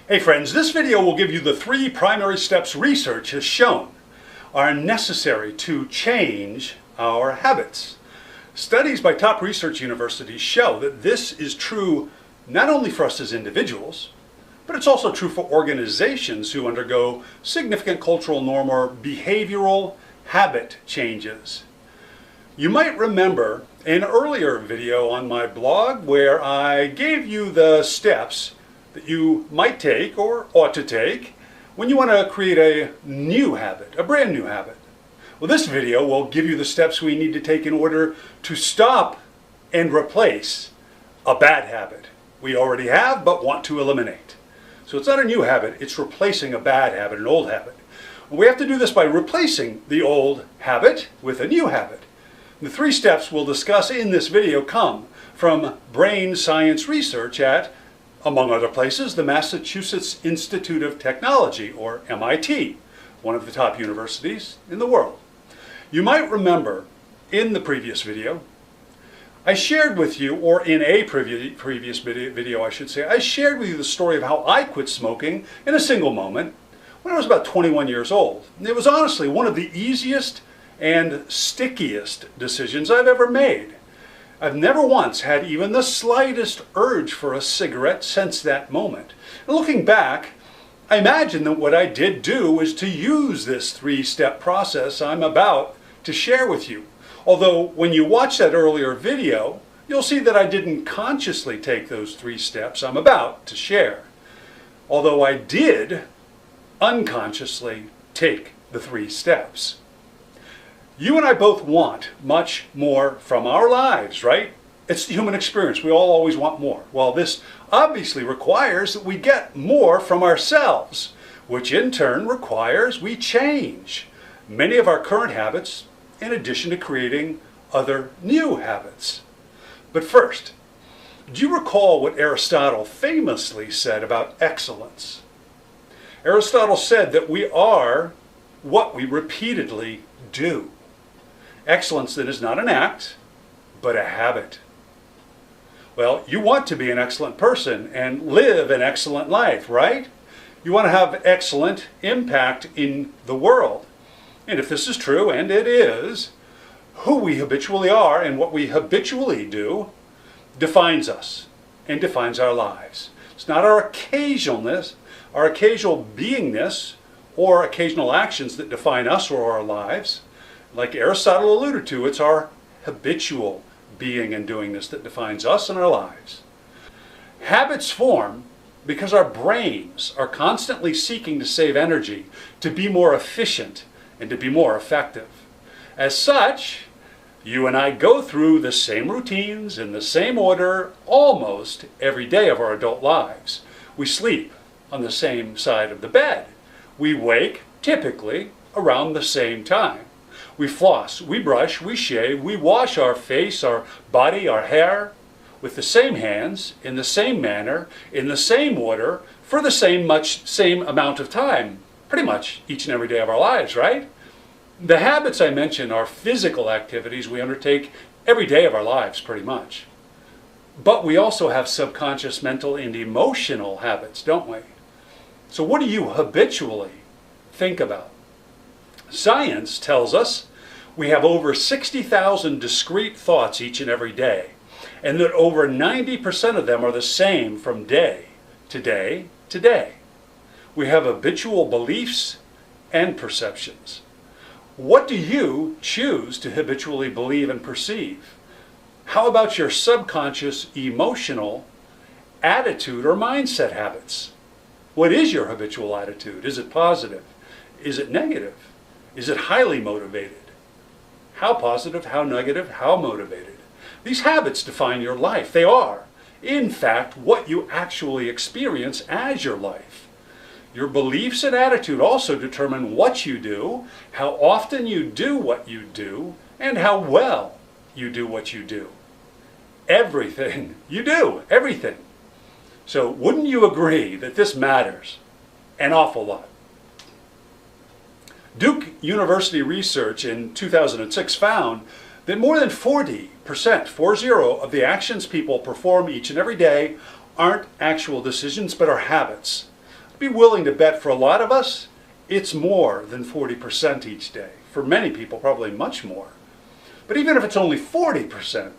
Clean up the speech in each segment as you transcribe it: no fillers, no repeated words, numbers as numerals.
Hey friends, this video will give you the 3 primary steps research has shown are necessary to change our habits. Studies by top research universities show that this is true not only for us as individuals, but it's also true for organizations who undergo significant cultural norm or behavioral habit changes. You might remember an earlier video on my blog where I gave you the steps that you might take or ought to take when you want to create a new habit, a brand new habit. Well, this video will give you the steps we need to take in order to stop and replace a bad habit we already have but want to eliminate. So it's not a new habit, it's replacing a bad habit, an old habit. We have to do this by replacing the old habit with a new habit. The 3 steps we'll discuss in this video come from brain science research at, among other places, the Massachusetts Institute of Technology, or MIT, one of the top universities in the world. You might remember in the previous video, I shared with you, or in a previous video I should say, I shared with you the story of how I quit smoking in a single moment when I was about 21 years old. And it was honestly one of the easiest and stickiest decisions I've ever made. I've never once had even the slightest urge for a cigarette since that moment. And looking back, I imagine that what I did do was to use this 3-step process I'm about to share with you. Although when you watch that earlier video, you'll see that I didn't consciously take those 3 steps I'm about to share. Although I did unconsciously take the 3 steps. You and I both want much more from our lives, right? It's the human experience. We all always want more. Well, this obviously requires that we get more from ourselves, which in turn requires we change many of our current habits in addition to creating other new habits. But first, do you recall what Aristotle famously said about excellence? Aristotle said that we are what we repeatedly do. Excellence then is not an act, but a habit. Well, you want to be an excellent person and live an excellent life, right? You want to have excellent impact in the world. And if this is true, and it is, who we habitually are and what we habitually do defines us and defines our lives. It's not our occasionalness, our occasional beingness, or occasional actions that define us or our lives. Like Aristotle alluded to, it's our habitual being and doingness that defines us and our lives. Habits form because our brains are constantly seeking to save energy, to be more efficient, and to be more effective. As such, you and I go through the same routines in the same order almost every day of our adult lives. We sleep on the same side of the bed. We wake, typically, around the same time. We floss, we brush, we shave, we wash our face, our body, our hair with the same hands, in the same manner, in the same order, for the same amount of time, pretty much each and every day of our lives, right? The habits I mentioned are physical activities we undertake every day of our lives, pretty much. But we also have subconscious mental and emotional habits, don't we? So what do you habitually think about? Science tells us we have over 60,000 discrete thoughts each and every day, and that over 90% of them are the same from day to day to day. We have habitual beliefs and perceptions. What do you choose to habitually believe and perceive? How about your subconscious emotional attitude or mindset habits? What is your habitual attitude? Is it positive? Is it negative? Is it highly motivated? How positive, how negative, how motivated? These habits define your life. They are, in fact, what you actually experience as your life. Your beliefs and attitude also determine what you do, how often you do what you do, and how well you do what you do. Everything you do, everything. So wouldn't you agree that this matters an awful lot? Duke University research in 2006 found that more than 40%, 40, of the actions people perform each and every day aren't actual decisions but are habits. be willing to bet for a lot of us, it's more than 40% each day. For many people, probably much more. But even if it's only 40%,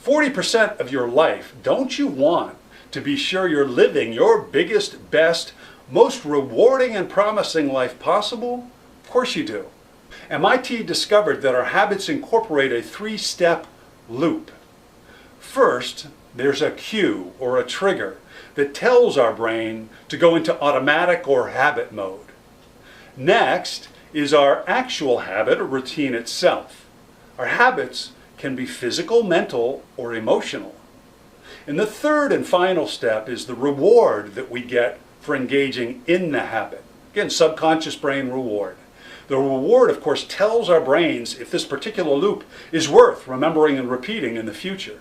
40% of your life, don't you want to be sure you're living your biggest, best, most rewarding and promising life possible? Of course you do. MIT discovered that our habits incorporate a three-step loop. First, there's a cue or a trigger that tells our brain to go into automatic or habit mode. Next is our actual habit or routine itself. Our habits can be physical, mental, or emotional. And the third and final step is the reward that we get for engaging in the habit. Again, subconscious brain reward. The reward, of course, tells our brains if this particular loop is worth remembering and repeating in the future.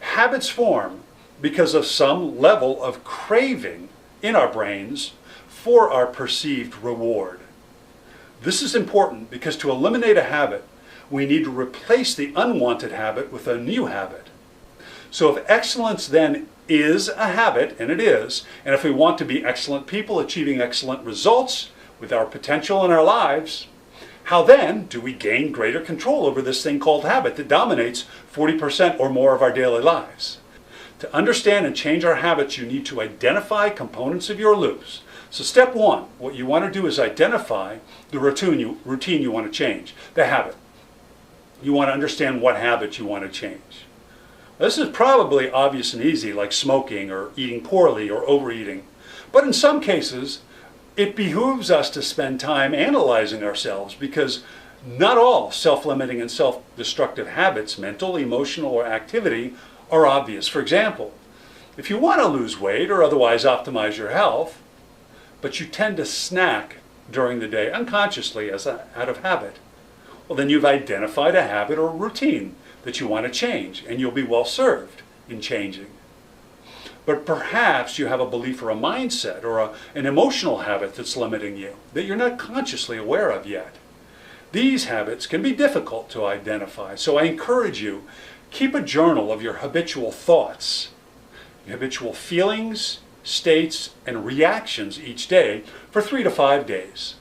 Habits form because of some level of craving in our brains for our perceived reward. This is important because to eliminate a habit, we need to replace the unwanted habit with a new habit. So if excellence then is a habit, and it is, and if we want to be excellent people achieving excellent results with our potential in our lives, how then do we gain greater control over this thing called habit that dominates 40% or more of our daily lives? To understand and change our habits, you need to identify components of your loops. So step one, what you want to do is identify the routine you want to change, the habit. You want to understand what habit you want to change. This is probably obvious and easy, like smoking or eating poorly or overeating. But in some cases, it behooves us to spend time analyzing ourselves because not all self-limiting and self-destructive habits, mental, emotional, or activity, are obvious. For example, if you want to lose weight or otherwise optimize your health, but you tend to snack during the day unconsciously out of habit, well, then you've identified a habit or routine that you want to change, and you'll be well served in changing. But perhaps you have a belief or a mindset or an emotional habit that's limiting you that you're not consciously aware of yet. These habits can be difficult to identify, so I encourage you, keep a journal of your habitual thoughts, your habitual feelings, states, and reactions each day for 3 to 5 days.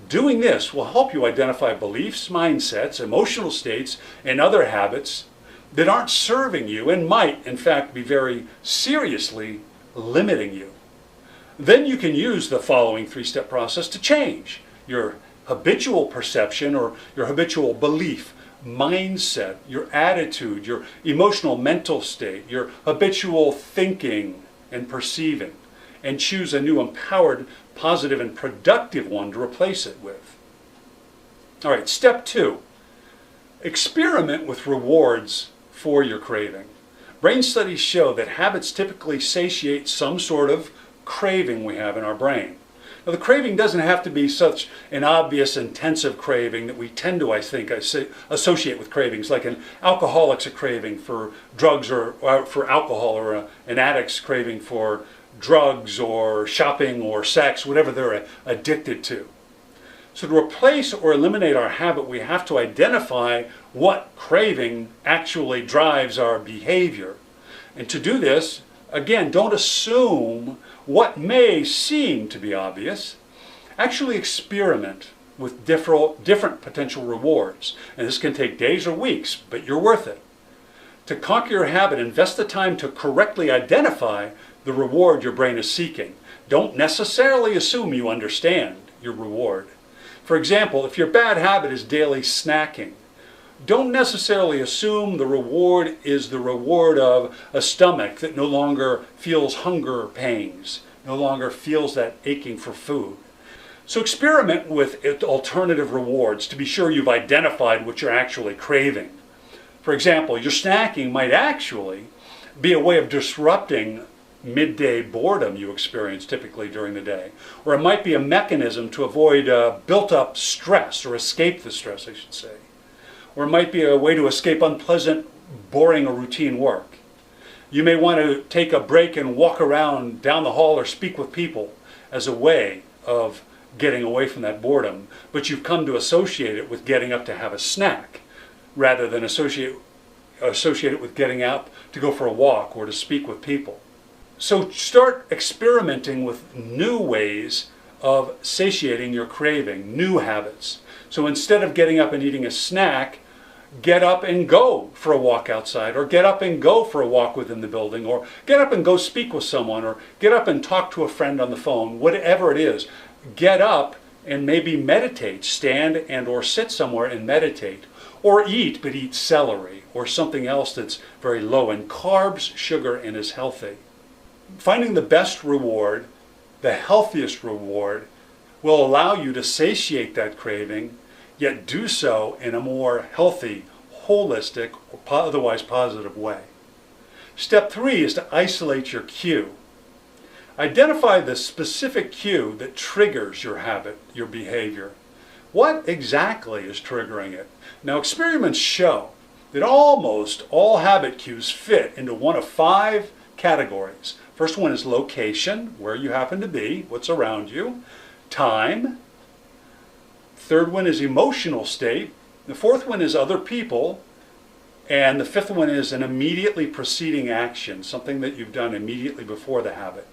Doing this will help you identify beliefs, mindsets, emotional states, and other habits that aren't serving you and might, in fact, be very seriously limiting you. Then you can use the following 3-step process to change your habitual perception or your habitual belief, mindset, your attitude, your emotional mental state, your habitual thinking and perceiving, and choose a new empowered, positive, and productive one to replace it with. All right, step 2. Experiment with rewards for your craving. Brain studies show that habits typically satiate some sort of craving we have in our brain. Now, the craving doesn't have to be such an obvious, intensive craving that we tend to, I think, associate with cravings, like an alcoholic's a craving for drugs or for alcohol, or an addict's craving for drugs or shopping or sex, whatever they're addicted to. So to replace or eliminate our habit, we have to identify what craving actually drives our behavior. And to do this, again, don't assume what may seem to be obvious. Actually experiment with different potential rewards. And this can take days or weeks, but you're worth it. To conquer your habit, invest the time to correctly identify the reward your brain is seeking. Don't necessarily assume you understand your reward. For example, if your bad habit is daily snacking, don't necessarily assume the reward is the reward of a stomach that no longer feels hunger pangs, no longer feels that aching for food. So experiment with alternative rewards to be sure you've identified what you're actually craving. For example, your snacking might actually be a way of disrupting midday boredom you experience typically during the day. Or it might be a mechanism to avoid built-up stress, or escape the stress, I should say. Or it might be a way to escape unpleasant, boring, or routine work. You may want to take a break and walk around down the hall or speak with people as a way of getting away from that boredom, but you've come to associate it with getting up to have a snack rather than associate it with getting out to go for a walk or to speak with people. So start experimenting with new ways of satiating your craving, new habits. So instead of getting up and eating a snack, get up and go for a walk outside, or get up and go for a walk within the building, or get up and go speak with someone, or get up and talk to a friend on the phone, whatever it is. Get up and maybe meditate, stand and or sit somewhere and meditate, or eat, but eat celery or something else that's very low in carbs, sugar, and is healthy. Finding the best reward, the healthiest reward, will allow you to satiate that craving, yet do so in a more healthy, holistic, or otherwise positive way. Step 3 is to isolate your cue. Identify the specific cue that triggers your habit, your behavior. What exactly is triggering it? Now, experiments show that almost all habit cues fit into one of 5 categories. First one is location, where you happen to be, what's around you. Time. Third one is emotional state. The fourth one is other people. And the fifth one is an immediately preceding action, something that you've done immediately before the habit.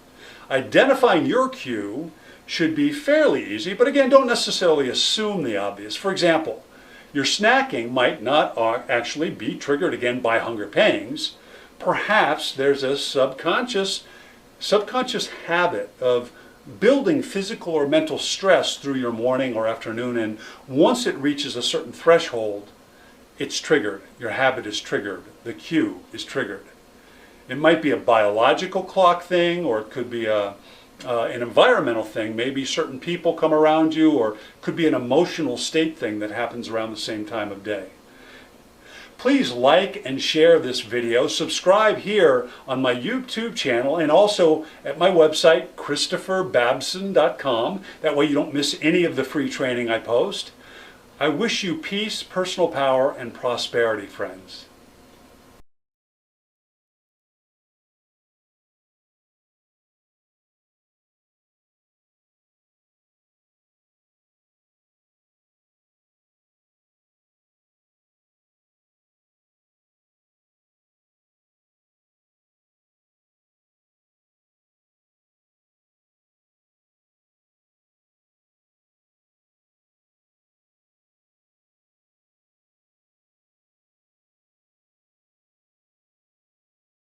Identifying your cue should be fairly easy, but again, don't necessarily assume the obvious. For example, your snacking might not actually be triggered again by hunger pangs. Perhaps there's a subconscious habit of building physical or mental stress through your morning or afternoon, and once it reaches a certain threshold, it's triggered. Your habit is triggered. The cue is triggered. It might be a biological clock thing, or it could be an environmental thing. Maybe certain people come around you, or it could be an emotional state thing that happens around the same time of day. Please like and share this video. Subscribe here on my YouTube channel and also at my website, ChristopherBabson.com. That way you don't miss any of the free training I post. I wish you peace, personal power, and prosperity, friends.